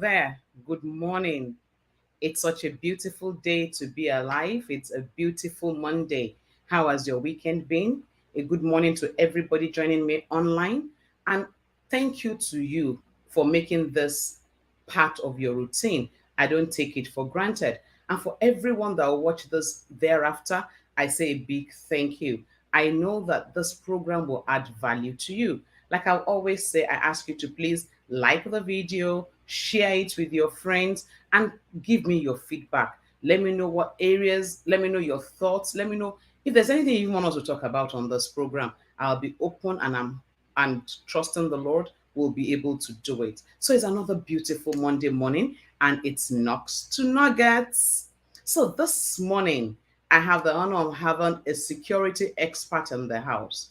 there. Good morning. It's such a beautiful day to be alive. It's a beautiful Monday. How has your weekend been? A good morning to everybody joining me online. And thank you to you for making this part of your routine. I don't take it for granted. And for everyone that will watch this thereafter, I say a big thank you. I know that this program will add value to you. Like I always say, I ask you to please like the video, share it with your friends, and give me your feedback. Let me know what areas, let me know your thoughts, let me know if there's anything you want us to talk about on this program. I'll be open and trusting the Lord will be able to do it. So it's another beautiful Monday morning and it's Knocks to Nuggets. So this morning, I have the honor of having a security expert in the house.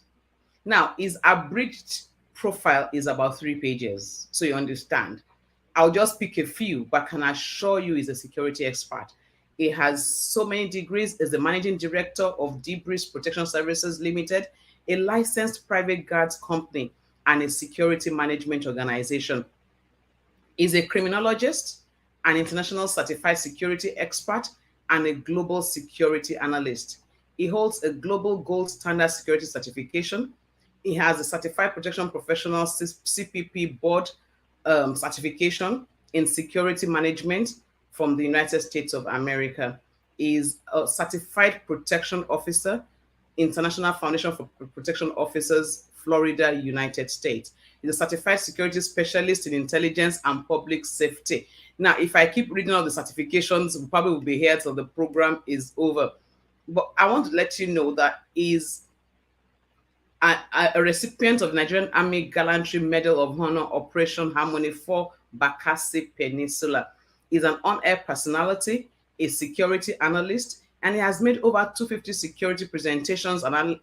Now, his abridged profile is about 3 pages, so you understand. I'll just pick a few, but can assure you he's a security expert. He has so many degrees, is the managing director of Debris Protection Services Limited, a licensed private guards company, and a security management organization. Is a criminologist, an international certified security expert, and a global security analyst. He holds a global gold standard security certification. He has a certified protection professional CPP board certification in security management from the United States of America. He is a certified protection officer, International Foundation for Protection Officers, Florida, United States. He's a certified security specialist in intelligence and public safety. Now, if I keep reading all the certifications, we probably will be here till the program is over. But I want to let you know that he's a recipient of Nigerian Army Gallantry Medal of Honor Operation Harmony for Bakassi Peninsula. He's an on-air personality, a security analyst, and he has made over 250 security presentations and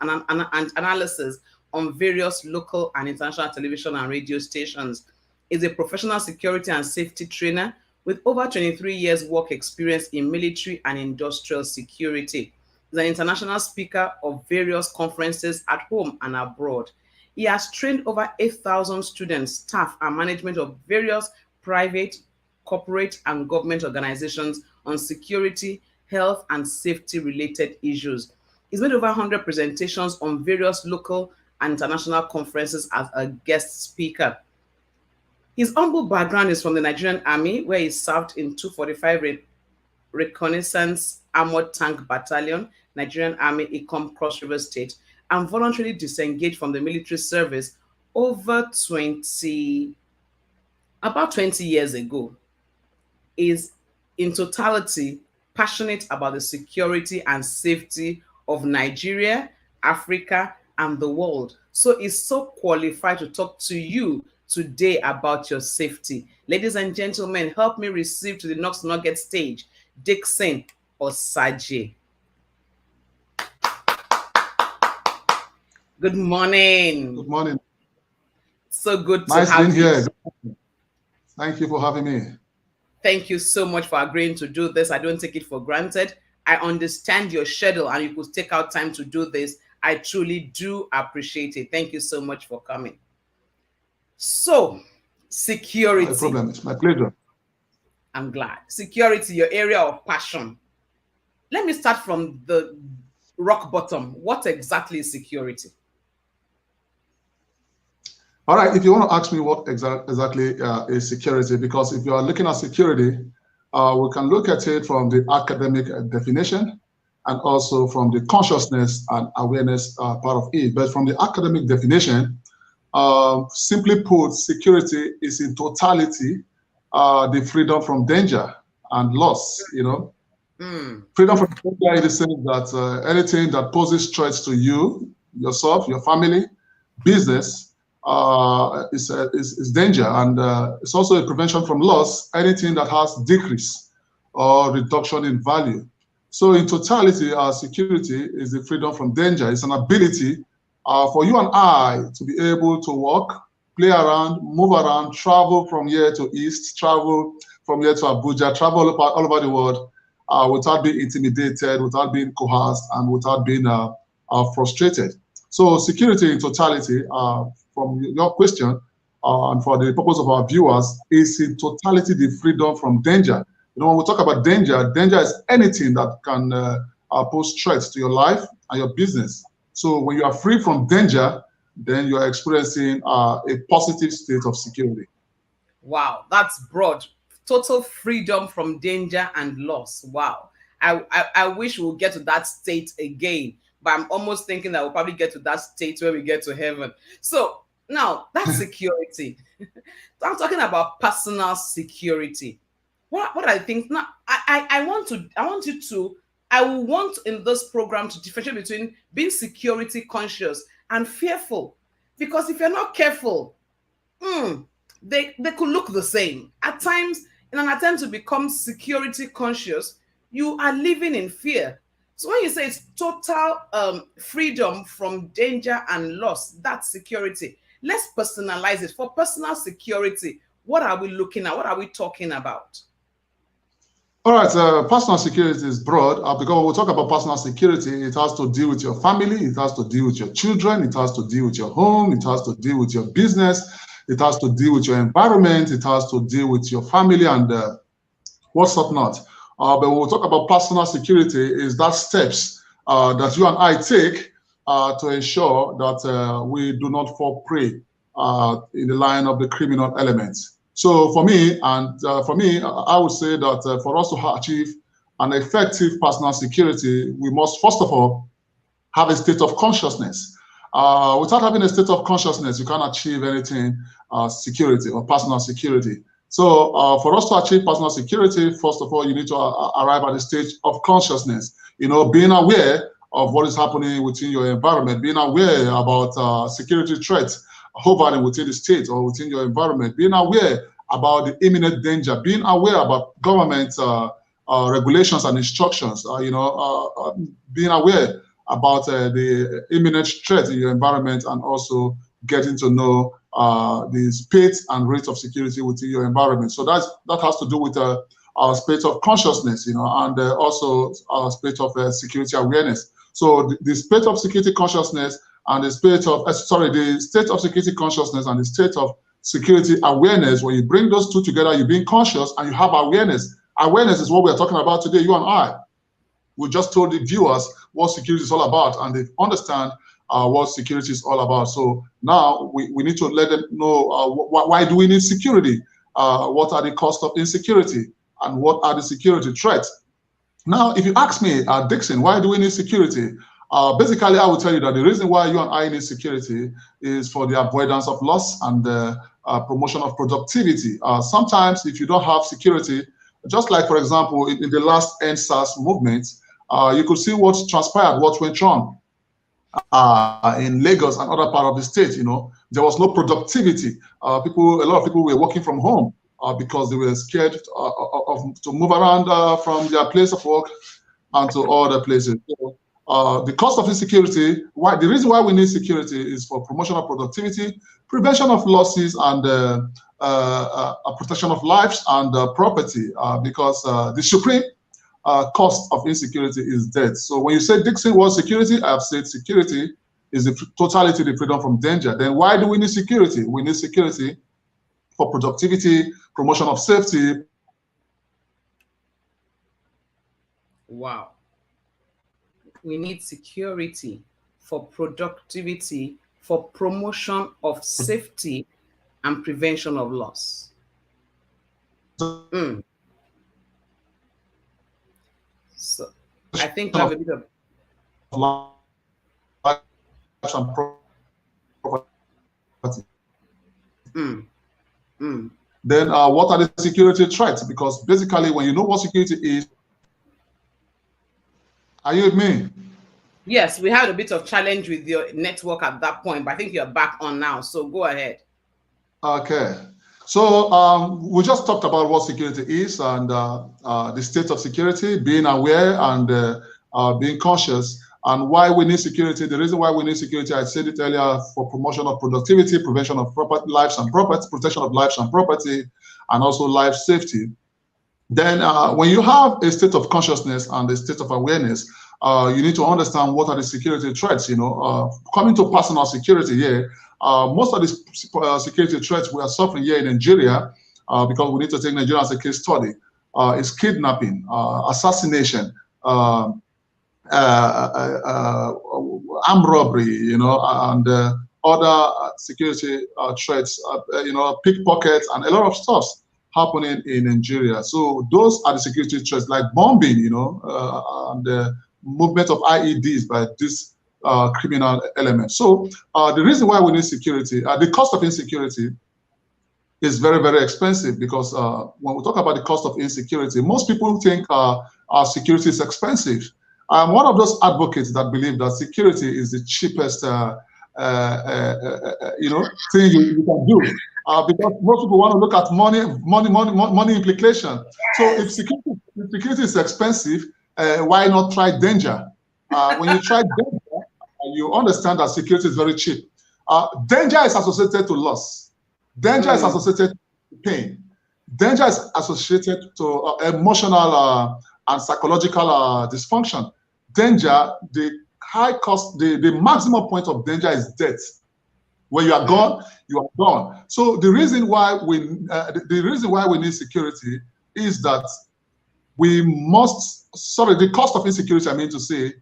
analysis on various local and international television and radio stations. He's a professional security and safety trainer with over 23 years work experience in military and industrial security. He's an international speaker of various conferences at home and abroad. He has trained over 8,000 students, staff, and management of various private, corporate, and government organizations on security, health, and safety related issues. He's made over 100 presentations on various local and international conferences as a guest speaker. His humble background is from the Nigerian Army, where he served in 245 Reconnaissance Armored Tank Battalion, Nigerian Army, Ikom Cross River State, and voluntarily disengaged from the military service over about 20 years ago. Is in totality passionate about the security and safety of Nigeria, Africa, and the world. So is so qualified to talk to you today about your safety. Ladies and gentlemen, help me receive to the Knox Nugget stage, Dickson Osajie. Good morning. Good morning. So good to nice have being you. Here. Thank you for having me. Thank you so much for agreeing to do this. I don't take it for granted. I understand your schedule and you could take out time to do this. I truly do appreciate it. Thank you so much for coming. So, security. No problem. It's my pleasure. I'm glad. Security, your area of passion. Let me start from the rock bottom. What exactly is security? All right. If you want to ask me what exactly is security, because if you are looking at security, we can look at it from the academic definition and also from the consciousness and awareness part of it. But from the academic definition, simply put, security is in totality the freedom from danger and loss, Freedom from danger in the sense that anything that poses threats to you, yourself, your family, business is danger. And it's also a prevention from loss, anything that has decrease or reduction in value. So in totality, our security is the freedom from danger. It's an ability for you and I to be able to walk, play around, move around, travel from here to east, travel from here to Abuja, travel all over the world without being intimidated, without being coerced, and without being frustrated. So security in totality, from your question, and for the purpose of our viewers, is in totality the freedom from danger. When we talk about danger, danger is anything that can pose threats to your life and your business. So when you are free from danger, then you are experiencing a positive state of security. Wow, that's broad. Total freedom from danger and loss. Wow. I wish we'll get to that state again, but I'm almost thinking that we'll probably get to that state when we get to heaven. So now that's security. So I'm talking about personal security. What I think now, I will want in this program to differentiate between being security conscious and fearful. Because if you're not careful, they could look the same. At times, in an attempt to become security conscious, you are living in fear. So when you say it's total freedom from danger and loss, that's security. Let's personalize it. For personal security, what are we looking at? What are we talking about? All right, personal security is broad because when we talk about personal security, it has to deal with your family, it has to deal with your children, it has to deal with your home, it has to deal with your business, it has to deal with your environment, it has to deal with your family and what's up not. But when we talk about personal security, is that steps that you and I take to ensure that we do not fall prey in the line of the criminal elements. So for me, I would say that for us to achieve an effective personal security, we must first of all have a state of consciousness. Without having a state of consciousness, you can't achieve anything security or personal security. So for us to achieve personal security, first of all, you need to arrive at a stage of consciousness. Being aware of what is happening within your environment, being aware about security threats hovering within the state or within your environment, being aware about the imminent danger, being aware about government regulations and instructions, being aware about the imminent threat in your environment, and also getting to know the state and rate of security within your environment. So that has to do with our state of consciousness, and also our state of security awareness. So the state of security consciousness and the state of the state of security consciousness and the state of security awareness, when you bring those two together, you're being conscious and you have awareness. Awareness is what we're talking about today, you and I. We just told the viewers what security is all about, and they understand what security is all about. So now we need to let them know why do we need security? What are the costs of insecurity? And what are the security threats? Now, if you ask me, Dickson, why do we need security? Basically, I will tell you that the reason why you and I need security is for the avoidance of loss and the promotion of productivity. Sometimes, if you don't have security, just like, for example, in the last EndSARS movement, you could see what transpired, what went wrong in Lagos and other part of the state. There was no productivity. A lot of people were working from home because they were scared to move around from their place of work and to other places. So, the cost of insecurity, the reason why we need security is for promotion of productivity, prevention of losses, and protection of lives and property, because the supreme cost of insecurity is death. So when you say, Dickson, what security? I have said security is the totality, the freedom from danger. Then why do we need security? We need security for productivity, promotion of safety. Wow. We need security for productivity, for promotion of safety, and prevention of loss. So I think we have a bit of Then what are the security threats? Because basically, when you know what security is, are you with me? Yes, we had a bit of challenge with your network at that point, but I think you're back on now. So go ahead. Okay. So we just talked about what security is and the state of security, being aware and being conscious, and why we need security. The reason why we need security, I said it earlier, for promotion of productivity, prevention of lives and property, protection of lives and property, and also life safety. Then when you have a state of consciousness and a state of awareness, you need to understand what are the security threats. Coming to personal security here, most of these security threats we are suffering here in Nigeria, because we need to take Nigeria as a case study, is kidnapping, assassination, armed robbery, and other security threats, pickpockets, and a lot of stuff happening in Nigeria. So those are the security threats, like bombing, and the movement of IEDs by this criminal element. So the reason why we need security, the cost of insecurity is very, very expensive, because when we talk about the cost of insecurity, most people think our security is expensive. I'm one of those advocates that believe that security is the cheapest thing you can do, because most people want to look at money implication. So if security is expensive, why not try danger? When you try danger, you understand that security is very cheap. Danger is associated to loss. Danger is associated to pain. Danger is associated to emotional and psychological dysfunction. Danger, the high cost, the maximum point of danger is death. When you are gone, you are gone. So the reason why we need security is that the cost of insecurity, I mean to say,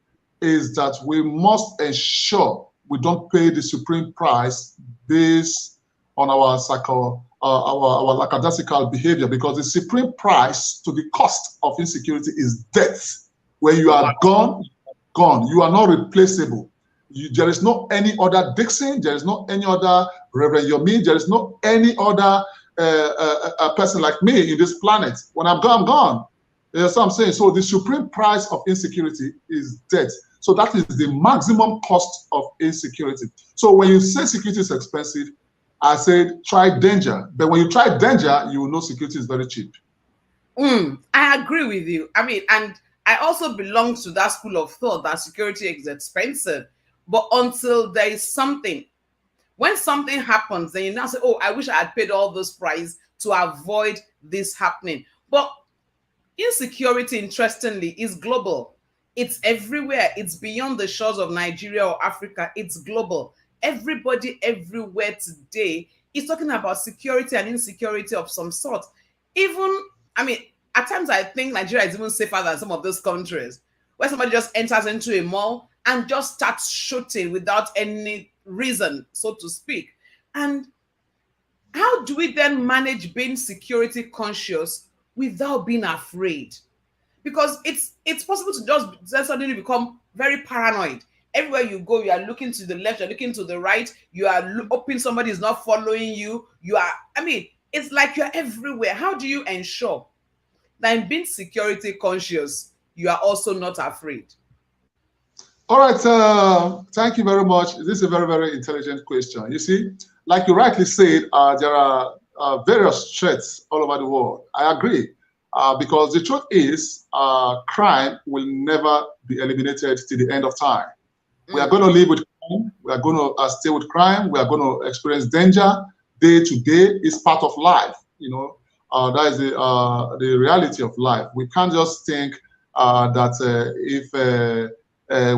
is that we must ensure we don't pay the supreme price based on our lackadaisical behavior, because the supreme price to the cost of insecurity is death. When you are gone, you are not replaceable. There is no any other Dickson, there is no any other Reverend Yomi, there is no any other person like me in this planet. When I'm gone, I'm gone. That's what I'm saying. So the supreme price of insecurity is death. So that is the maximum cost of insecurity. So when you say security is expensive, I said try danger. But when you try danger, you will know security is very cheap. I agree with you. I mean, and I also belong to that school of thought that security is expensive. But until there is something, when something happens, then you now say, oh, I wish I had paid all this price to avoid this happening. But insecurity, interestingly, is global. It's everywhere. It's beyond the shores of Nigeria or Africa. It's global. Everybody everywhere today is talking about security and insecurity of some sort. Even, I mean, at times I think Nigeria is even safer than some of those countries, where somebody just enters into a mall and just starts shooting without any reason, so to speak. And how do we then manage being security conscious without being afraid? Because it's possible to just suddenly become very paranoid. Everywhere you go, you are looking to the left, you're looking to the right, you are hoping somebody is not following you. It's like you're everywhere. How do you ensure that in being security conscious, you are also not afraid? All right, thank you very much. This is a very, very intelligent question. You see, like you rightly said, there are various threats all over the world. I agree, because the truth is, crime will never be eliminated to the end of time. We are going to live with crime. We are going to stay with crime. We are going to experience danger day to day. It's part of life. That is the reality of life. We can't just think that if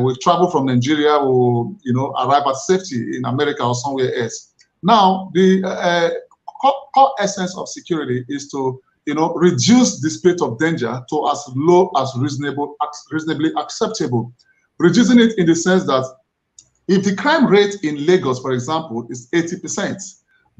we travel from Nigeria, we'll arrive at safety in America or somewhere else. Now, the core essence of security is to reduce the state of danger to as low as reasonably acceptable. Reducing it in the sense that if the crime rate in Lagos, for example, is 80%,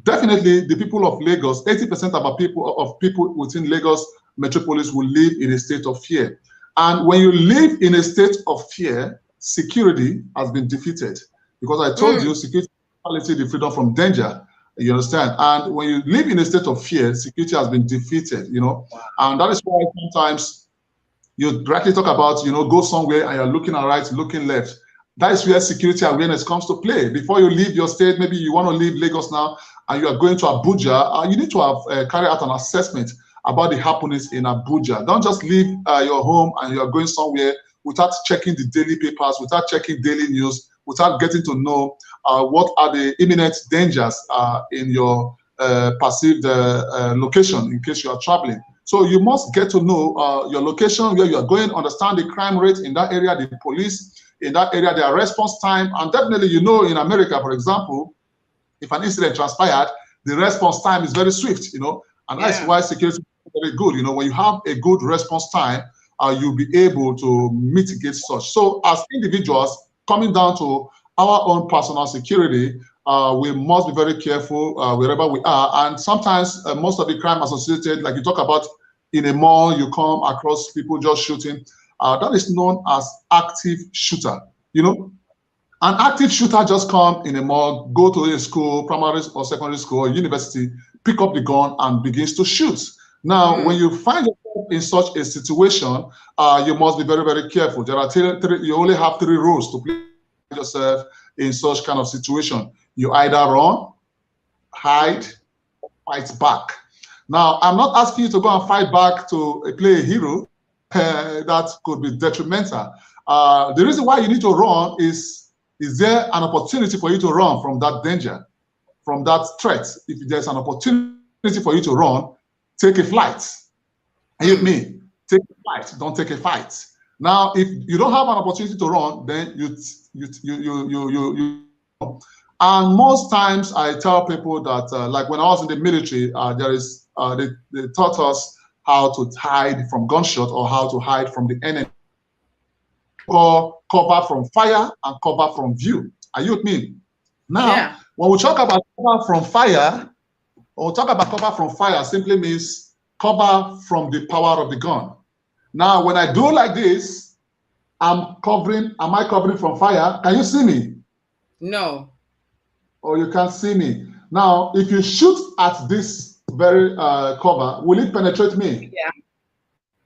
definitely the people of Lagos, 80% of people within Lagos metropolis will live in a state of fear. And when you live in a state of fear, security has been defeated. Because I told you, security is the freedom from danger. You understand? And when you live in a state of fear, security has been defeated, And that is why sometimes you directly talk about, go somewhere and you're looking right, looking left. That is where security awareness comes to play. Before you leave your state, maybe you want to leave Lagos now and you are going to Abuja, you need to have carry out an assessment about the happenings in Abuja. Don't just leave your home and you are going somewhere without checking the daily papers, without checking daily news, without getting to know what are the imminent dangers in your perceived location in case you are traveling. So you must get to know your location, where you are going, understand the crime rate in that area, the police in that area, their response time. And definitely, you know, in America, for example, if an incident transpired, the response time is very swift, you know, and that's Yeah. why security is very good. You know, when you have a good response time, you'll be able to mitigate such. So as individuals, coming down to our own personal security, we must be very careful wherever we are. And sometimes most of the crime associated, like you talk about in a mall, you come across people just shooting. That is known as active shooter. You know, an active shooter just come in a mall, go to a school, primary or secondary school or university, pick up the gun and begins to shoot. Now, when Mm. you find yourself in such a situation, you must be very, very careful. There are you only have three rules to play yourself in such kind of situation. You either run, hide, Mm. fight back. Now, I'm not asking you to go and fight back to play a hero. That could be detrimental. The reason why you need to run is there an opportunity for you to run from that danger, from that threat? If there's an opportunity for you to run, take a flight. Are you with Mm. me? Take a flight. Don't take a fight. Now, if you don't have an opportunity to run, then you run. And most times, I tell people that, like when I was in the military, they taught us how to hide from gunshot or how to hide from the enemy. Call cover from fire and cover from view. Are you with me? Now, Yeah. when we talk about cover from fire, when we talk about cover from fire, simply means cover from the power of the gun. Now, when I do like this, I'm covering. Am I covering from fire? Can you see me? No. Or you can't see me? Now, if you shoot at this very cover, will it penetrate me? Yeah.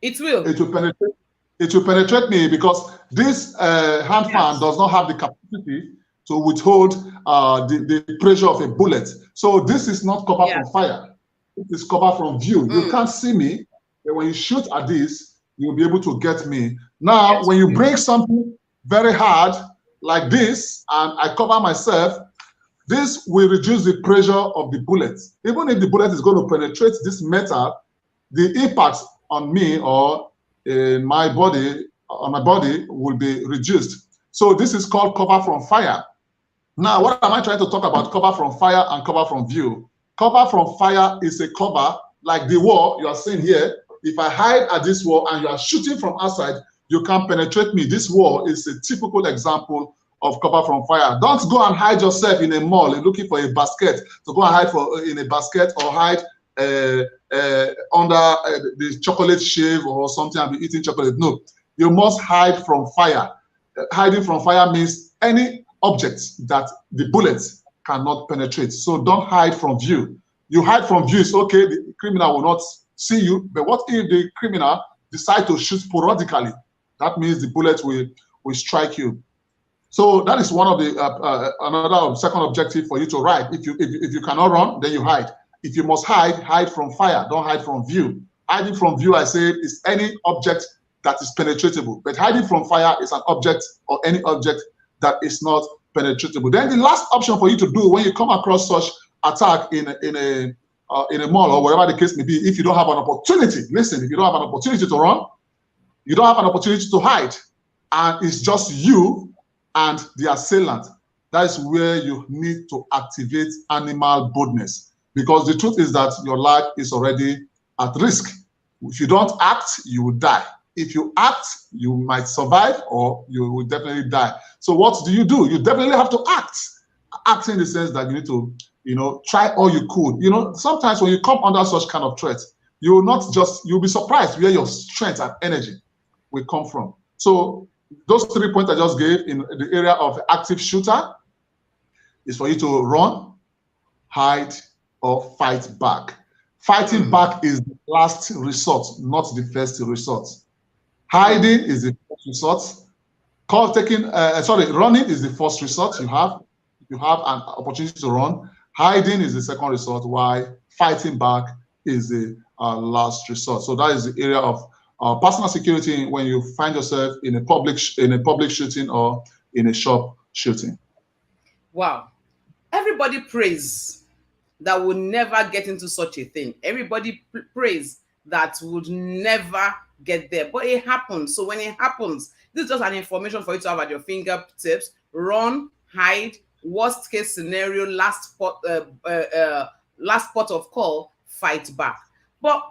It It will. will penetrate. It will penetrate me because this hand fan Yes. does not have the capacity to withhold the pressure of a bullet. So this is not cover Yeah. from fire. It is cover from view. You Mm. can't see me, but when you shoot at this, you'll be able to get me. Now, Get when you you. break something very hard like this, and I cover myself, this will reduce the pressure of the bullet. Even if the bullet is going to penetrate this metal, the impact on me or in my body, on my body, will be reduced. So this is called cover from fire. Now, what am I trying to talk about? Cover from fire and cover from view. Cover from fire is a cover like the wall you are seeing here. If I hide at this wall and you are shooting from outside, you can't penetrate me. This wall is a typical example of cover from fire. Don't go and hide yourself in a mall looking for a basket to go and hide in a basket or hide under the chocolate shave or something and be eating chocolate. No, you must hide from fire. Hiding from fire means any object that the bullets cannot penetrate. So don't hide from view. You hide from view, it's okay, the criminal will not see you. But what if the criminal decide to shoot sporadically? That means the bullet will strike you. So that is one of the another second objective for you to hide. If you cannot run, then you hide. If you must hide, hide from fire. Don't hide from view. Hiding from view, I say, is any object that is penetratable. But hiding from fire is an object or any object that is not penetratable. Then the last option for you to do when you come across such attack in a mall or wherever the case may be, if you don't have an opportunity, listen, if you don't have an opportunity to run, you don't have an opportunity to hide, and it's just you and the assailant. That is where you need to activate animal boldness, because the truth is that your life is already at risk. If you don't act, you will die. If you act, you might survive or you will definitely die. So what do? You definitely have to act. Act in the sense that you need to, try all you could. Sometimes when you come under such kind of threat, you will not just, you'll be surprised where your strength and energy will come from. So those 3 points I just gave in the area of active shooter is for you to run, hide, or fight back. Fighting Mm. back is the last resort, not the first resort. Mm. Hiding is the first resort. Running is the first resort you have. You have an opportunity to run. Hiding is the second resort, while fighting back is the last resort. So that is the area of personal security when you find yourself in a public shooting or in a shop shooting. Wow. Everybody prays that will never get into such a thing. Everybody prays that would never get there. But it happens. So when it happens, this is just an information for you to have at your fingertips. Run, hide, worst case scenario, last port of call, fight back. But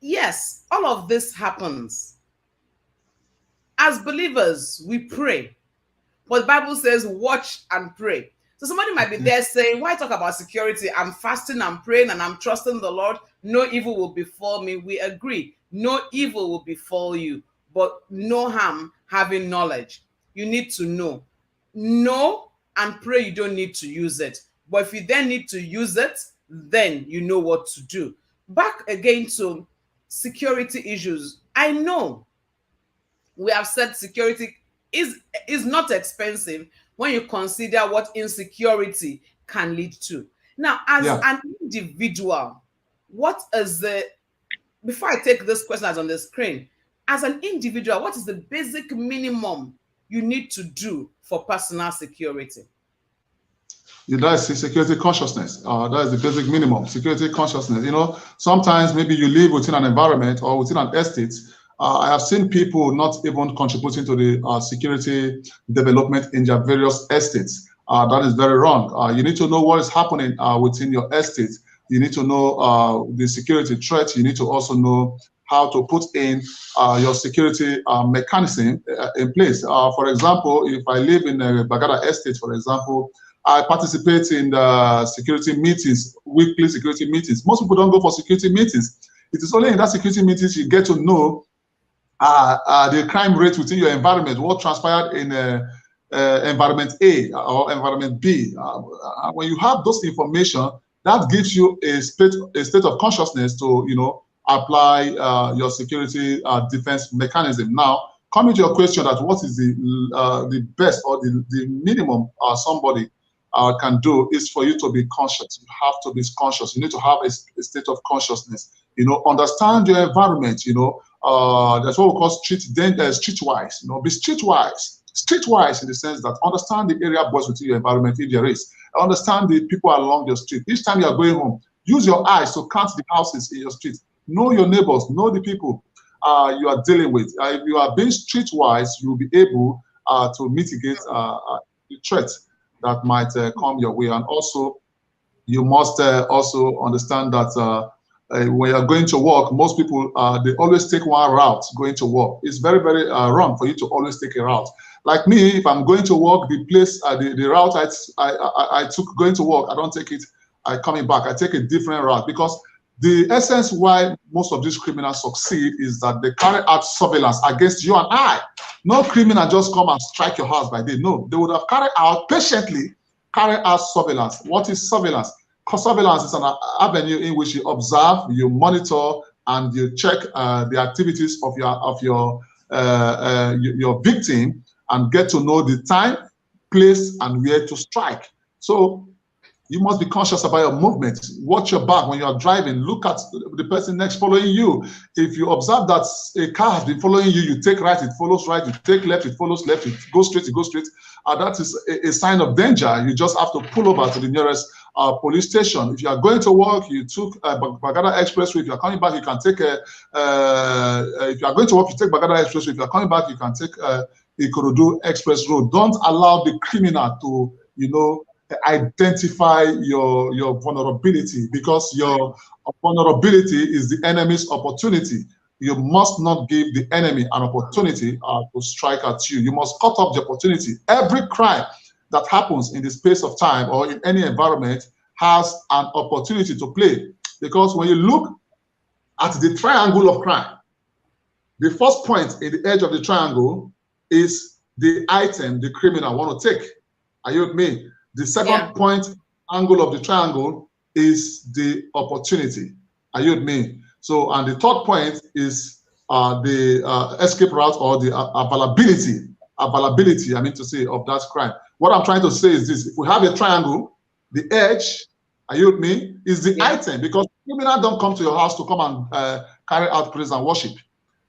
yes, all of this happens. As believers, we pray. But the Bible says, watch and pray. So somebody might be there saying, why talk about security? I'm fasting, I'm praying, and I'm trusting the Lord. No evil will befall me. We agree. No evil will befall you, but no harm having knowledge. You need to know. Know and pray you don't need to use it. But if you then need to use it, then you know what to do. Back again to security issues. I know we have said security is not expensive when you consider what insecurity can lead to. Now, as Yeah. an individual, what is the before I take this question that's on the screen, as an individual, what is the basic minimum you need to do for personal security? That is security consciousness. That is the basic minimum. Security consciousness. Sometimes maybe you live within an environment or within an estate. I have seen people not even contributing to the security development in their various estates. That is very wrong. You need to know what is happening within your estate. You need to know the security threat. You need to also know how to put in your security mechanism in place. For example, if I live in a Bagada estate, for example, I participate in the security meetings, weekly security meetings. Most people don't go for security meetings. It is only in that security meetings you get to know the crime rate within your environment, what transpired in environment A or environment B. When you have those information, that gives you a state of consciousness to apply your security defense mechanism. Now, coming to your question that what is the best or the minimum somebody can do is for you to be conscious. You have to be conscious. You need to have a state of consciousness. Understand your environment. That's what we call streetwise. Be streetwise. Streetwise in the sense that understand the area boys within your environment if there is. Understand the people along your street. Each time you are going home, use your eyes to count the houses in your street. Know your neighbors. Know the people you are dealing with. If you are being streetwise, you will be able to mitigate the threat that might come your way. And also, you must also understand that when you're going to work, most people, they always take one route going to work. It's very, very wrong for you to always take a route. Like me, if I'm going to work, the route I took going to work, I don't take it coming back. I take a different route because the essence why most of these criminals succeed is that they carry out surveillance against you and I. No criminal just come and strike your house by day. No, they would have patiently carry out surveillance. What is surveillance? Surveillance is an avenue in which you observe, you monitor, and you check the activities of your victim and get to know the time, place, and where to strike. So you must be conscious about your movement. Watch your back when you are driving. Look at the person next following you. If you observe that a car has been following you, you take right, it follows right. You take left, it follows left. It goes straight, it goes straight. That is a sign of danger. You just have to pull over to the nearest police station. If you are going to work, you took Bagada Expressway. If you are coming back, you can take if you are going to work, you take Bagada Expressway. If you are coming back, you can take Ikorodu Express Road. Don't allow the criminal to, identify your vulnerability, because your vulnerability is the enemy's opportunity. You must not give the enemy an opportunity to strike at you. You must cut off the opportunity. Every crime that happens in the space of time or in any environment has an opportunity to play. Because when you look at the triangle of crime, the first point in the edge of the triangle is the item the criminal want to take. Are you with me? The second point angle of the triangle is the opportunity. Are you with me? So, and the third point is the escape route or the availability, I mean to say, of that crime. What I'm trying to say is this: if we have a triangle, the edge, are you with me, is the item, because criminals don't come to your house to come and carry out praise and worship.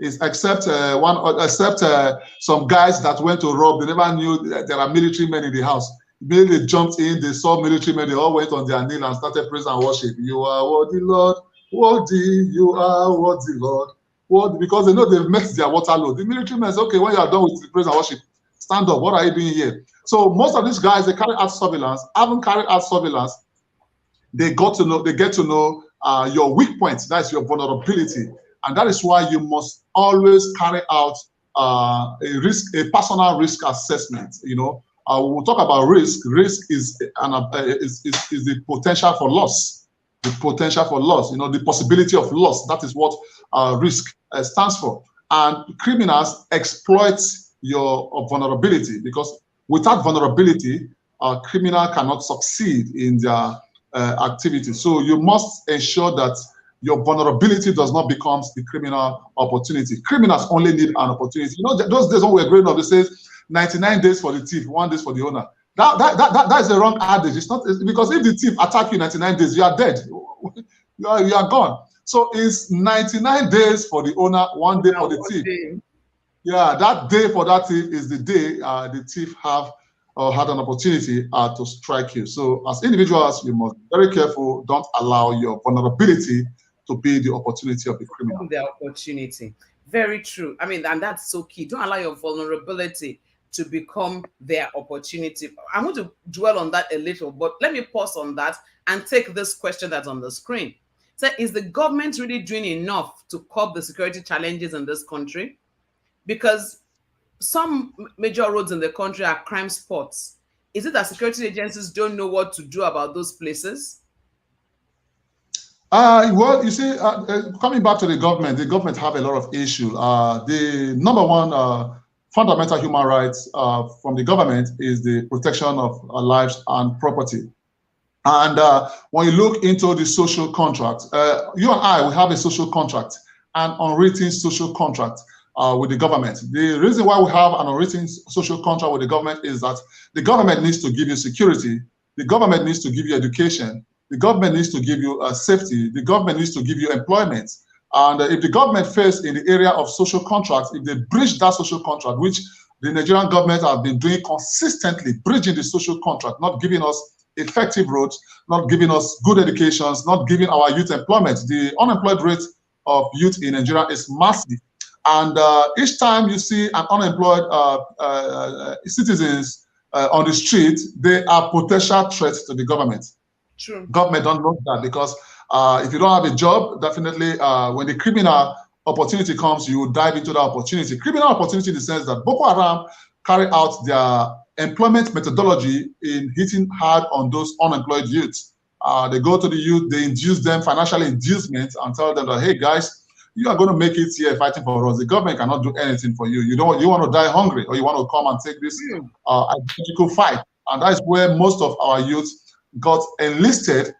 Except some guys that went to rob. They never knew there are military men in the house. Immediately they jumped in, they saw military men, they all went on their knee and started praise and worship. You are worthy, Lord. Worthy, you are worthy, Lord. Worthy, because they know they've met their Waterloo. The military men say, okay, when you are done with the praise and worship, stand up. What are you doing here? So most of these guys, they carry out surveillance, haven't carried out surveillance. They get to know your weak points. That's your vulnerability, and that is why you must always carry out a personal risk assessment. We'll talk about risk. Risk is the potential for loss. The potential for loss. The possibility of loss. That is what risk stands for. And criminals exploit your vulnerability, because without vulnerability, a criminal cannot succeed in their activity. So you must ensure that your vulnerability does not become the criminal opportunity. Criminals only need an opportunity. Those days when we were growing up, they say 99 days for the thief, 1 day for the owner. That is the wrong adage. It's not, because if the thief attack you 99 days, you are dead. you are gone. So it's 99 days for the owner, 1 day for the thief. Yeah, that day for that thief is the day the thief have or had an opportunity to strike you. So as individuals, we must be very careful. Don't allow your vulnerability to be the opportunity of the criminal. The opportunity. Very true. I mean, and that's so key. Don't allow your vulnerability to become their opportunity. I'm going to dwell on that a little, but let me pause on that and take this question that's on the screen. So, is the government really doing enough to curb the security challenges in this country? Because some major roads in the country are crime spots. Is it that security agencies don't know what to do about those places? Well, you see, coming back to the government have a lot of issues. The number one fundamental human rights from the government is the protection of lives and property. And when you look into the social contract, you and I, we have a social contract, an unwritten social contract with the government. The reason why we have an unwritten social contract with the government is that the government needs to give you security, the government needs to give you education, the government needs to give you safety, the government needs to give you employment. And if the government fails in the area of social contracts, if they breach that social contract, which the Nigerian government has been doing consistently, bridging the social contract, not giving us effective roads, not giving us good educations, not giving our youth employment. The unemployed rate of youth in Nigeria is massive. And each time you see an unemployed citizens on the street, they are potential threats to the government. True. Government don't know that, because if you don't have a job, definitely when the criminal opportunity comes, you will dive into that opportunity. Criminal opportunity in the sense that Boko Haram carry out their employment methodology in hitting hard on those unemployed youths. They go to the youth, they induce them, financial inducement, and tell them that, hey guys, you are going to make it here fighting for us. The government cannot do anything for you. You want to die hungry, or you want to come and take this ideological fight. And that is where most of our youth got enlisted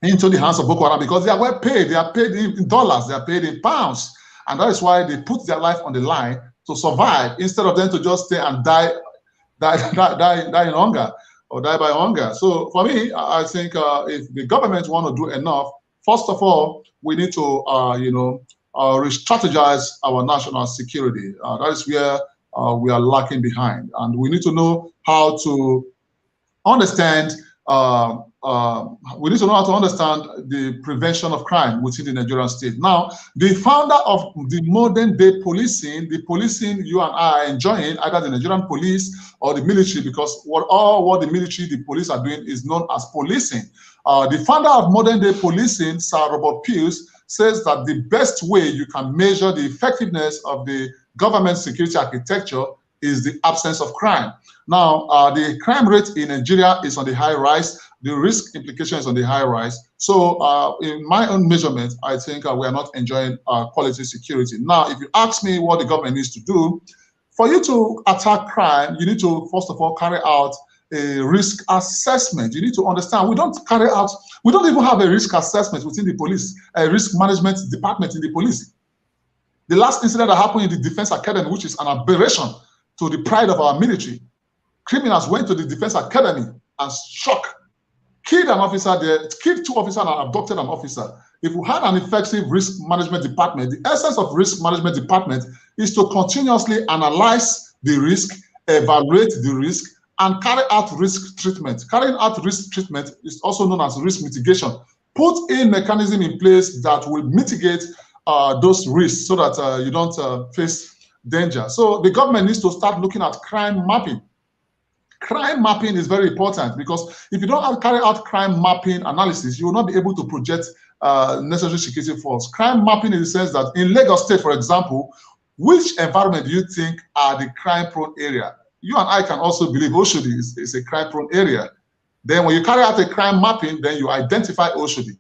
into the hands of Boko Haram, because they are well paid. They are paid in dollars, they are paid in pounds. And that is why they put their life on the line to survive, instead of them to just stay and die in hunger, or die by hunger. So for me, I think if the government want to do enough, first of all, we need to re-strategize our national security. That is where we are lacking behind. And we need to know how to understand the prevention of crime within the Nigerian state. Now, the founder of the modern day policing, the policing you and I are enjoying, either the Nigerian police or the military, because what the military, the police are doing is known as policing. The founder of modern day policing, Sir Robert Peels, says that the best way you can measure the effectiveness of the government security architecture is the absence of crime. Now, the crime rate in Nigeria is on the high rise. The risk implication is on the high rise. So in my own measurement, I think we are not enjoying quality security. Now, if you ask me what the government needs to do, for you to attack crime, you need to, first of all, carry out a risk assessment. You need to understand, we don't even have a risk assessment within the police, a risk management department in the police. The last incident that happened in the Defense Academy, which is an aberration to the pride of our military, criminals went to the Defense Academy and killed an officer there, killed 2 officers and abducted an officer. If we had an effective risk management department, the essence of risk management department is to continuously analyze the risk, evaluate the risk, and carry out risk treatment. Carrying out risk treatment is also known as risk mitigation. put in mechanism in place that will mitigate those risks so that you don't face danger. So the government needs to start looking at crime mapping. Crime mapping is very important because if you don't carry out crime mapping analysis, you will not be able to project necessary security force. Crime mapping in the sense that in Lagos State, for example, which environment do you think are the crime-prone area? You and I can also believe Oshodi is a crime-prone area. Then when you carry out a crime mapping, then you identify Oshodi.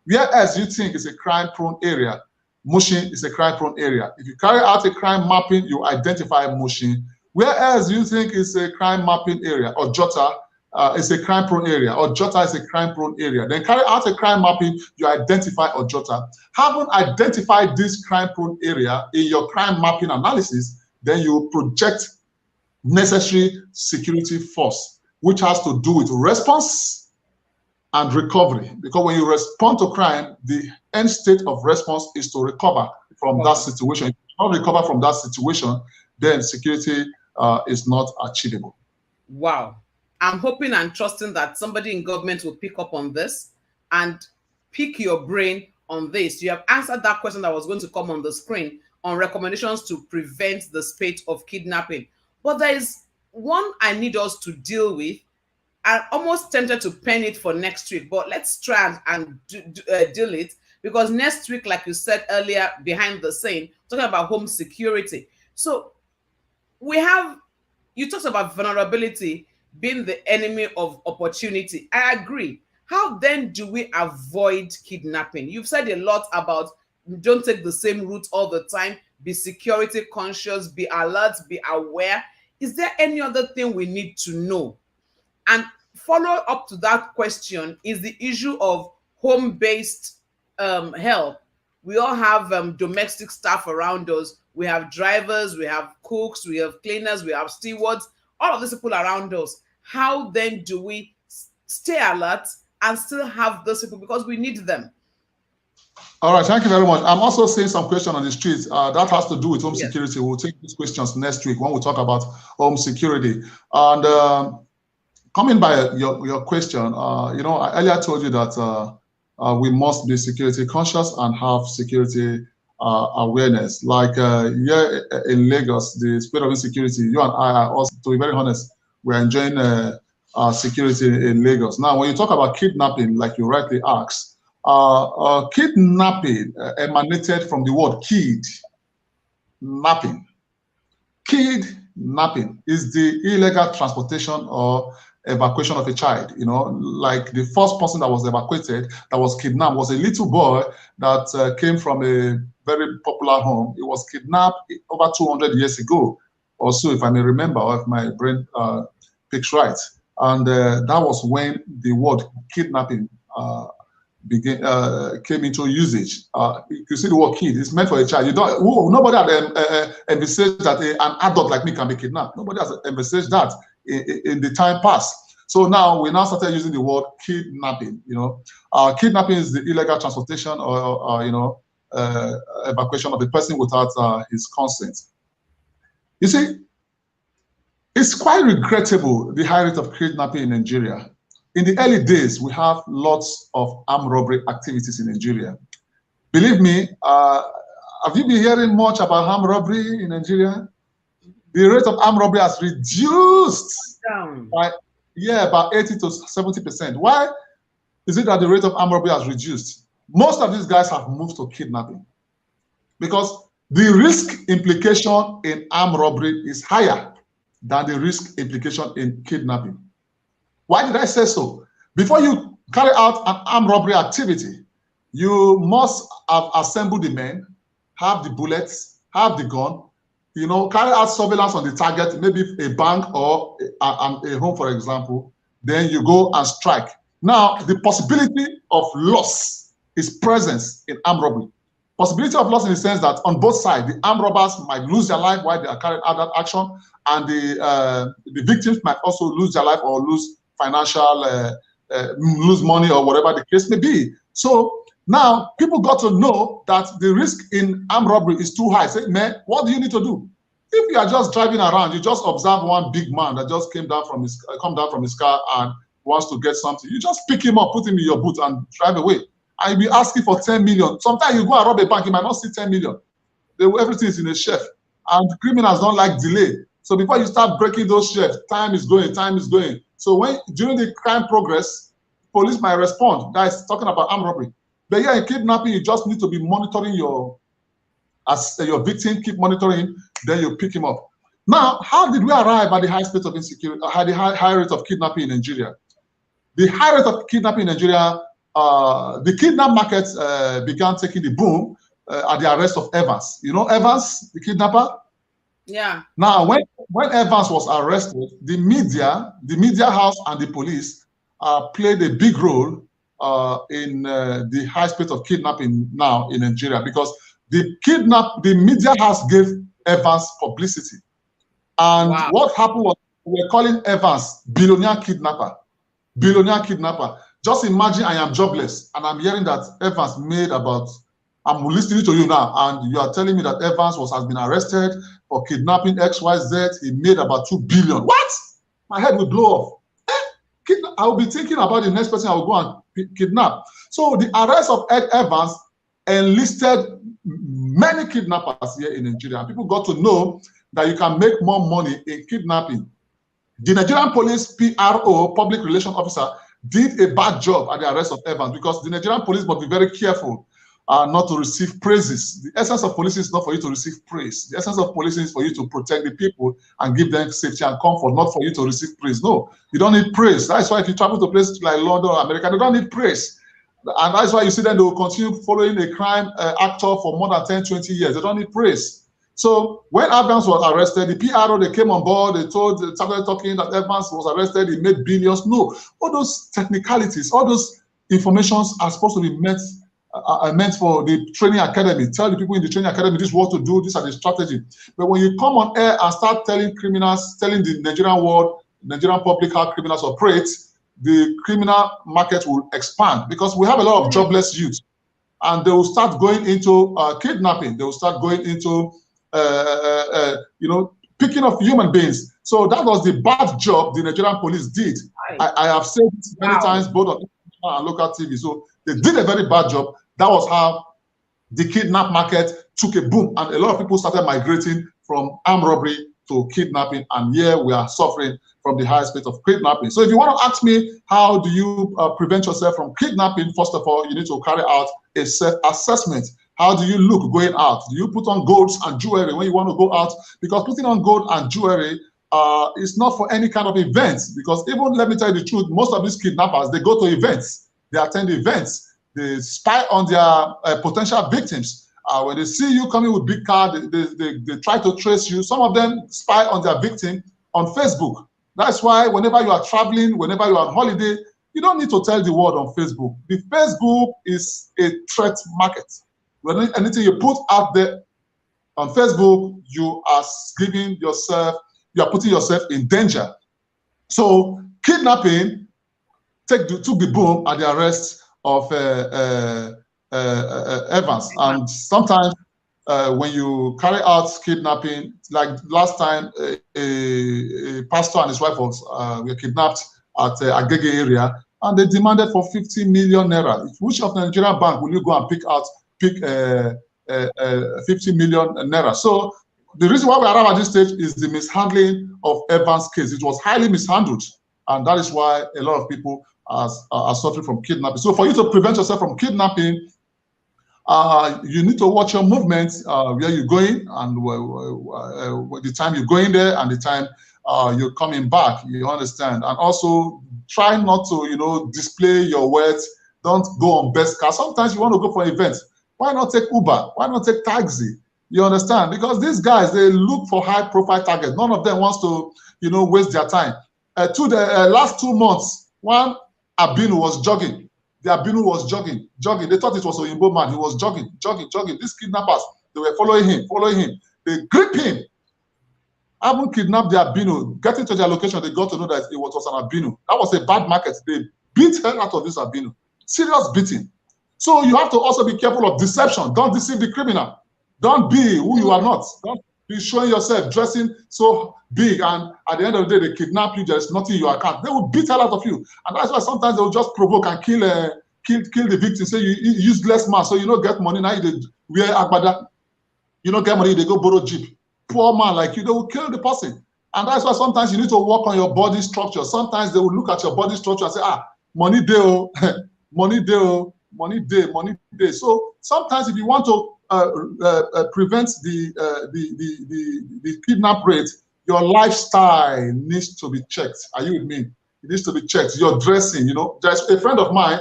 Where else you think is a crime-prone area? Mushin is a crime-prone area. If you carry out a crime mapping, you identify Mushin. Where else do you think is a crime mapping area? Or Jota is a crime-prone area. Or Jota is a crime-prone area. Then carry out a crime mapping, you identify Ojota. Having identified this crime-prone area in your crime mapping analysis, then you project necessary security force, which has to do with response and recovery. Because when you respond to crime, the end state of response is to recover from that situation. If you don't recover from that situation, then security is not achievable. Wow. I'm hoping and trusting that somebody in government will pick up on this and pick your brain on this. You have answered that question that was going to come on the screen on recommendations to prevent the spate of kidnapping. But there is one I need us to deal with. I'm almost tempted to pen it for next week, but let's try and deal it, because next week, like you said earlier, behind the scene, talking about home security. So you talked about vulnerability being the enemy of opportunity. I agree. How then do we avoid kidnapping? You've said a lot about don't take the same route all the time, be security conscious, be alert, be aware. Is there any other thing we need to know? And follow up to that question is the issue of home-based help. We all have domestic staff around us. We have drivers, we have cooks, we have cleaners, we have stewards, all of these people around us. How then do we stay alert and still have those people, because we need them? All right, thank you very much. I'm also seeing some questions on the streets that has to do with home security. We'll take these questions next week when we talk about home security. And coming by your question, I earlier told you that we must be security conscious and have security awareness. Like here in Lagos, the spread of insecurity, you and I are also, to be very honest, we're enjoying security in Lagos. Now, when you talk about kidnapping, like you rightly asked, kidnapping emanated from the word kid, napping. Kidnapping is the illegal transportation or evacuation of a child. Like the first person that was evacuated, that was kidnapped, was a little boy that came from a very popular home. It was kidnapped over 200 years ago or so, if I may remember, or if my brain picks right. And that was when the word kidnapping came into usage. You see the word kid, it's meant for a child. Nobody had envisaged that an adult like me can be kidnapped. Nobody has envisaged that in the time past. So now we started using the word kidnapping. Kidnapping is the illegal transportation or evacuation of a person without his consent. You see, it's quite regrettable, the high rate of kidnapping in Nigeria. In the early days, we have lots of armed robbery activities in Nigeria. Believe me, have you been hearing much about armed robbery in Nigeria? The rate of armed robbery has reduced by about 80 to 70%. Why is it that the rate of armed robbery has reduced? Most of these guys have moved to kidnapping because the risk implication in armed robbery is higher than the risk implication in kidnapping. Why did I say so? Before you carry out an armed robbery activity, you must have assembled the men, have the bullets, have the gun, carry out surveillance on the target, maybe a bank or a home, for example. Then you go and strike. Now, the possibility of loss is present in armed robbery. Possibility of loss in the sense that on both sides, the armed robbers might lose their life while they are carrying out that action, and the victims might also lose their life or lose financial, lose money or whatever the case may be. So now people got to know that the risk in armed robbery is too high. Say, man, what do you need to do? If you are just driving around, you just observe one big man that just come down from his car and wants to get something, you just pick him up, put him in your boot and drive away. and you'll be asking for 10 million. Sometimes you go and rob a bank, you might not see 10 million. Everything is in a chef, and criminals don't like delay. So before you start breaking those chefs, time is going, time is going. So when during the crime progress, police might respond. Guys, talking about armed robbery. But yeah, in kidnapping, you just need to be monitoring your victim, keep monitoring, then you pick him up. Now, how did we arrive at the high state of insecurity, the high rate of kidnapping in Nigeria? The high rate of kidnapping in Nigeria, the kidnap market began taking the boom at the arrest of Evans. You know Evans, the kidnapper? Yeah. Now, when Evans was arrested, the media house and the police played a big role in the high rate of kidnapping now in Nigeria, because the media house gave Evans publicity. And wow. what happened was, we were calling Evans billionaire kidnapper. Billionaire kidnapper. Just imagine I am jobless and I'm hearing that Evans made about, I'm listening to you now, and you are telling me that Evans has been arrested for kidnapping XYZ. He made about 2 billion. What? My head will blow off. I will be thinking about the next person I will go and kidnap. So the arrest of Evans enlisted many kidnappers here in Nigeria. People got to know that you can make more money in kidnapping. The Nigerian police PRO, public relations officer, did a bad job at the arrest of Evans, because the Nigerian police must be very careful not to receive praises. The essence of police is not for you to receive praise. The essence of police is for you to protect the people and give them safety and comfort, not for you to receive praise. No, you don't need praise. That's why if you travel to places like London or America, they don't need praise. And that's why you see them, they will continue following a crime actor for more than 10, 20 years. They don't need praise. So when Evans was arrested, the PRO, they came on board, they started talking that Evans was arrested, he made billions. No, all those technicalities, all those informations are supposed to be meant for the training academy. Tell the people in the training academy this is what to do, these are the strategy. But when you come on air and start telling criminals, telling the Nigerian world, Nigerian public how criminals operate, the criminal market will expand, because we have a lot of jobless youth, and they will start going into kidnapping. They will start going into picking up human beings. So that was the bad job the Nigerian police did. I have said this many times, both on international and local TV. So they did a very bad job. That was how the kidnap market took a boom, and a lot of people started migrating from armed robbery to kidnapping, and here we are suffering from the highest rate of kidnapping. So if you want to ask me, how do you prevent yourself from kidnapping? First of all, you need to carry out a self-assessment. How do you look going out? Do you put on golds and jewelry when you want to go out? Because putting on gold and jewelry is not for any kind of events. Because even, let me tell you the truth, most of these kidnappers, they go to events. They attend events. They spy on their potential victims. When they see you coming with big car, they try to trace you. Some of them spy on their victim on Facebook. That's why whenever you are traveling, whenever you are on holiday, you don't need to tell the world on Facebook. The Facebook is a threat market. When anything you put out there on Facebook, you are giving yourself, you are putting yourself in danger. So kidnapping took the boom at the arrest of Evans. And sometimes when you carry out kidnapping, like last time, a pastor and his wife were kidnapped at Agege area, and they demanded for 50 million naira. Which of the Nigerian bank will you go and pick 50 million naira? So the reason why we arrive at this stage is the mishandling of Evans' case. It was highly mishandled, and that is why a lot of people are suffering from kidnapping. So for you to prevent yourself from kidnapping, you need to watch your movements, where you're going, and the time you're going there and the time you're coming back. You understand? And also try not to, display your wealth. Don't go on best car. Sometimes you want to go for events. Why not take Uber? Why not take taxi? You understand? Because these guys, they look for high-profile targets. None of them wants to, waste their time. The last 2 months, one Abinu was jogging. The Abinu was jogging. They thought it was a Oyinbo man. He was jogging. These kidnappers, they were following him. They grip him. Haven't kidnapped the Abinu. Getting to their location, they got to know that it was an Abinu. That was a bad market. They beat hell out of this Abinu. Serious beating. So you have to also be careful of deception. Don't deceive the criminal. Don't be who you are not. Don't be showing yourself, dressing so big, and at the end of the day, they kidnap you. There's nothing in your account. They will beat hell out of you. And that's why sometimes they will just provoke and kill kill the victim, say you useless man, so you don't get money, now you wear agbada, you don't get money, they go borrow jeep. Poor man like you, they will kill the person. And that's why sometimes you need to work on your body structure. Sometimes they will look at your body structure and say, money dey, money dey, money dey, money dey. So sometimes if you want to prevent the kidnap rate, your lifestyle needs to be checked. Are you with me? It needs to be checked. Your dressing, there's a friend of mine,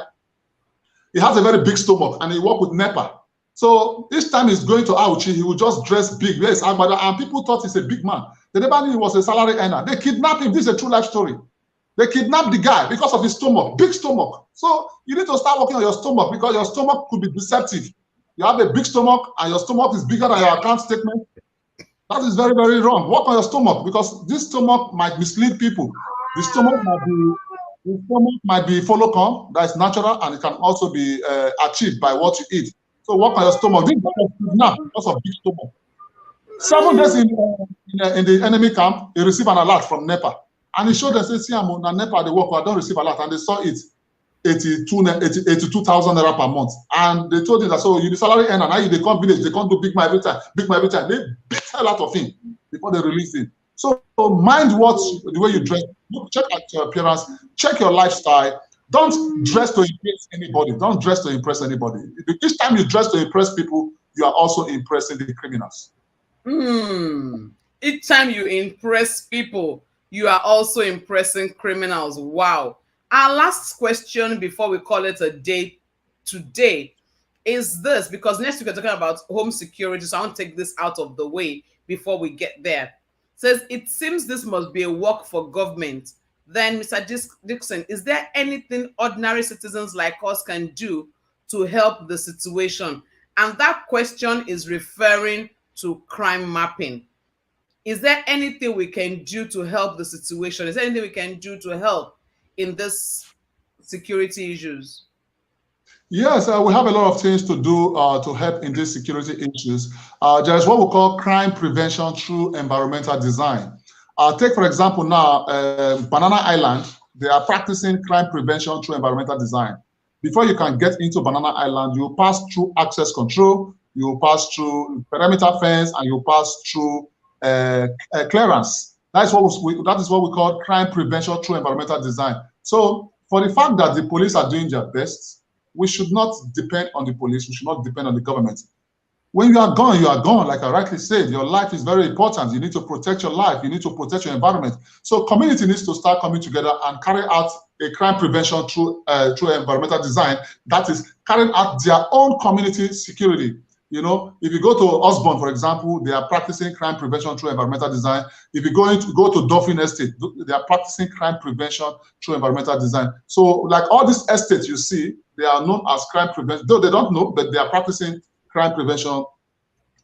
he has a very big stomach and he works with NEPA. So each time he's going to Auchi, he will just dress big. Yes, and people thought he's a big man. They never knew he was a salary earner. They kidnapped him. This is a true life story. They kidnapped the guy because of his stomach, big stomach. So you need to start working on your stomach because your stomach could be deceptive. You have a big stomach and your stomach is bigger than your account statement. That is very, very wrong. Work on your stomach because this stomach might mislead people. The stomach might be follow-come, that is natural, and it can also be achieved by what you eat. So work on your stomach. This guy was kidnapped because of big stomach. 7 days in the enemy camp, he received an alert from NEPA. And he showed them, say, see, I'm on NEPA, they work, I don't receive alert. And they saw it 82,000 naira per month. And they told him that, so you the salary earner, now they come village, they can't do big my every time, big my every time. They beat a lot of him before they released him. So mind the way you dress, check out your appearance, check your lifestyle. Don't dress to impress anybody. Don't dress to impress anybody. Each time you dress to impress people, you are also impressing the criminals. Each time you impress people, you are also impressing criminals. Wow. Our last question before we call it a day today is this, because next week we're talking about home security, so I want to take this out of the way before we get there. It says, it seems this must be a work for government. Then, Mr. Dickson, is there anything ordinary citizens like us can do to help the situation? And that question is referring to crime mapping. Is there anything we can do to help the situation? Is there anything we can do to help in this security issues? Yes, we have a lot of things to do to help in these security issues. There is what we call crime prevention through environmental design. Take, for example, now, Banana Island, they are practicing crime prevention through environmental design. Before you can get into Banana Island, you pass through access control, you pass through perimeter fence, and you pass through clearance. That is what we call crime prevention through environmental design. So for the fact that the police are doing their best, we should not depend on the police, we should not depend on the government. When you are gone, like I rightly said. Your life is very important. You need to protect your life. You need to protect your environment. So community needs to start coming together and carry out a crime prevention through environmental design. That is carrying out their own community security. If you go to Osborne, for example, they are practicing crime prevention through environmental design. If you go to Dolphin Estate, they are practicing crime prevention through environmental design. So like all these estates you see, they are known as crime prevention. Though they don't know, but they are practicing crime prevention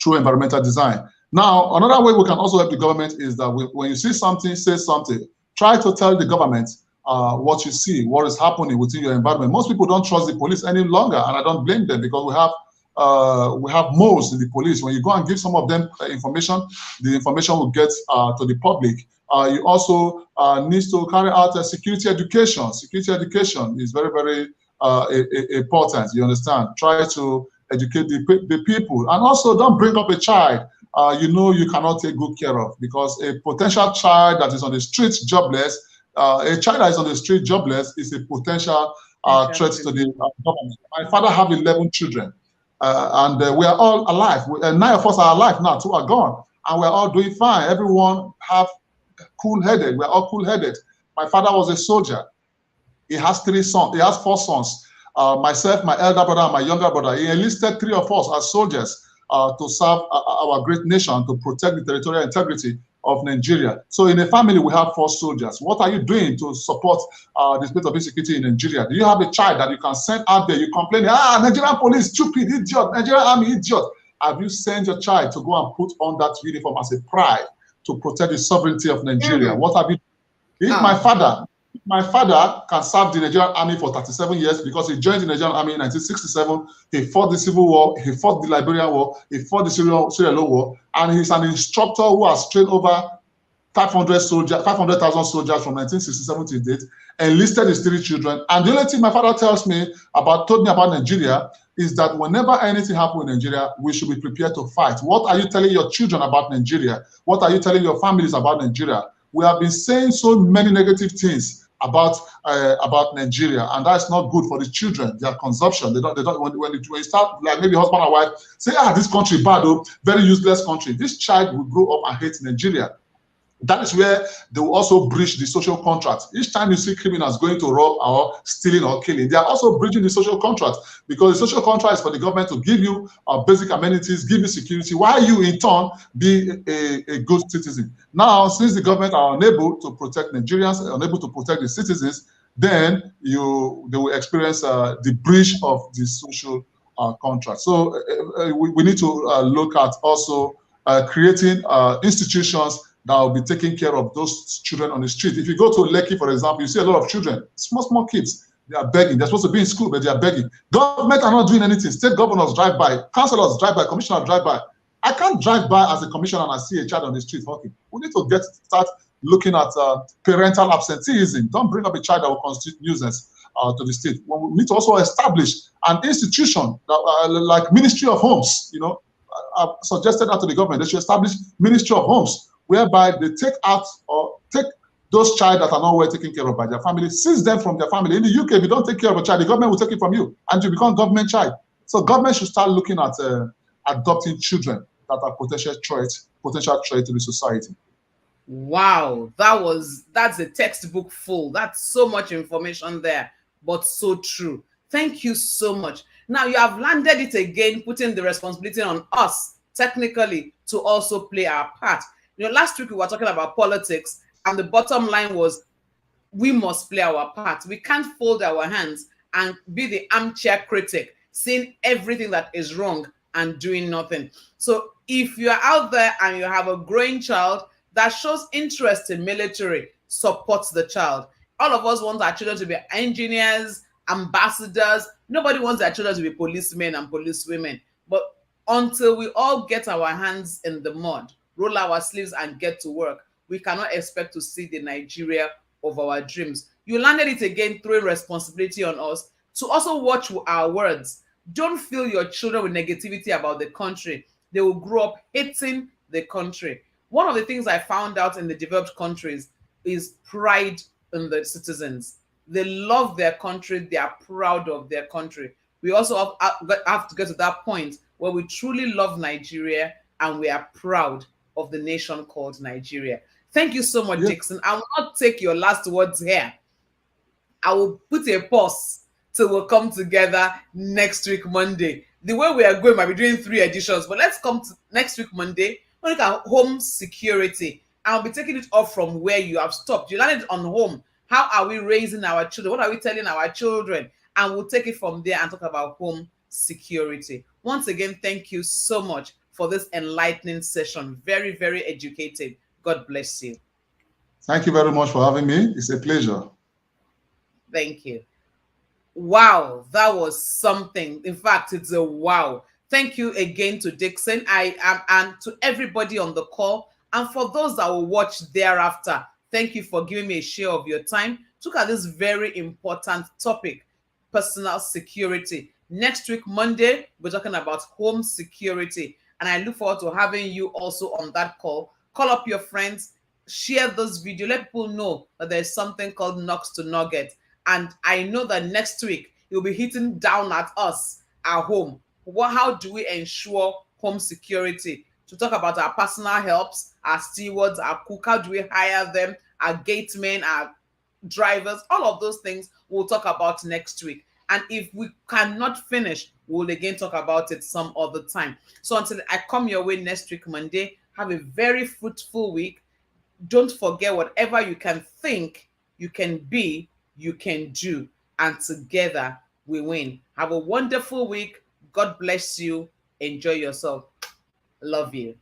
through environmental design. Now, another way we can also help the government is that when you see something, say something. Try to tell the government what you see, what is happening within your environment. Most people don't trust the police any longer, and I don't blame them because we have moles in the police. When you go and give some of them information, the information will get to the public. You also need to carry out a security education. Security education is very, very important. You understand? Try to educate the people, and also don't bring up a child you cannot take good care of, because a potential child that is on the street jobless, a child that is on the street jobless is a potential threat to the government. My father have 11 children, and we are all alive. 9 of us are alive now, 2 are gone, and we're all doing fine. Everyone have cool-headed. We're all cool-headed. My father was a soldier. He has 3 sons. He has 4 sons. Myself, my elder brother, and my younger brother. He enlisted 3 of us as soldiers to serve our great nation, to protect the territorial integrity of Nigeria. So in a family, we have 4 soldiers. What are you doing to support the state of insecurity in Nigeria? Do you have a child that you can send out there? You complain, Nigerian police, stupid, idiot, Nigerian army, idiot. Have you sent your child to go and put on that uniform as a pride to protect the sovereignty of Nigeria? What have you done? If my father can serve the Nigerian army for 37 years because he joined the Nigerian army in 1967. He fought the Civil War, he fought the Liberian War, he fought the Sierra Leone War, and he's an instructor who has trained over 500 soldiers, 500,000 soldiers from 1967 to date, enlisted his 3 children. And the only thing my father told me about Nigeria is that whenever anything happens in Nigeria, we should be prepared to fight. What are you telling your children about Nigeria? What are you telling your families about Nigeria? We have been saying so many negative things about Nigeria, and that's not good for the children. Their consumption. They don't. When you start, like maybe husband and wife say, this country bad, oh, very useless country. This child will grow up and hate Nigeria. That is where they will also breach the social contract. Each time you see criminals going to rob or stealing or killing, they are also breaching the social contract, because the social contract is for the government to give you basic amenities, give you security, while you in turn be a good citizen. Now, since the government are unable to protect Nigerians, unable to protect the citizens, then they will experience the breach of the social contract. So we need to look at also creating institutions that will be taking care of those children on the street. If you go to Lekki, for example, you see a lot of children, small kids. They are begging. They're supposed to be in school, but they are begging. Government are not doing anything. State governors drive by, councillors drive by, commissioners drive by. I can't drive by as a commissioner and I see a child on the street walking. We need to start looking at parental absenteeism. Don't bring up a child that will constitute nuisance to the state. We need to also establish an institution like Ministry of Homes. I've suggested that to the government. They should establish Ministry of Homes, whereby they take those child that are not well taken care of by their family, seize them from their family. In the UK, if you don't take care of a child, the government will take it from you and you become government child. So government should start looking at adopting children that are potential threat to the society. Wow, that's a textbook full. That's so much information there, but so true. Thank you so much. Now you have landed it again, putting the responsibility on us technically to also play our part. Last week we were talking about politics, and the bottom line was we must play our part. We can't fold our hands and be the armchair critic, seeing everything that is wrong and doing nothing. So if you're out there and you have a growing child that shows interest in military, support the child. All of us want our children to be engineers, ambassadors. Nobody wants their children to be policemen and policewomen. But until we all get our hands in the mud, roll our sleeves and get to work, we cannot expect to see the Nigeria of our dreams. You landed it again, throwing responsibility on us to also watch our words. Don't fill your children with negativity about the country. They will grow up hating the country. One of the things I found out in the developed countries is pride in the citizens. They love their country. They are proud of their country. We also have to get to that point where we truly love Nigeria and we are proud of the nation called Nigeria. Thank you so much, Yes. Dickson. I will not take your last words here. I will put a pause till we'll come together next week, Monday. The way we are going, might be doing 3 editions, but let's come to next week, Monday. We'll look at home security. I'll be taking it off from where you have stopped. You landed on home. How are we raising our children? What are we telling our children? And we'll take it from there and talk about home security. Once again, thank you so much for this enlightening session. Very, very educative. God bless you. Thank you very much for having me. It's a pleasure. Thank you. Wow, that was something. In fact, it's a wow. Thank you again to Dickson. I am, and to everybody on the call, and for those that will watch thereafter. Thank you for giving me a share of your time to look at this very important topic, personal security. Next week, Monday, we're talking about home security, and I look forward to having you also on that call. Call up your friends, share this video, let people know that there's something called Knocks to Nugget. And I know that next week you'll be hitting down at us, our home. How do we ensure home security? To talk about our personal helps, our stewards, our cook, how do we hire them, our gatemen, our drivers, all of those things we'll talk about next week. And if we cannot finish, we'll again talk about it some other time. So until I come your way next week, Monday, have a very fruitful week. Don't forget, whatever you can think, you can be, you can do, and together we win. Have a wonderful week. God bless you. Enjoy yourself. Love you.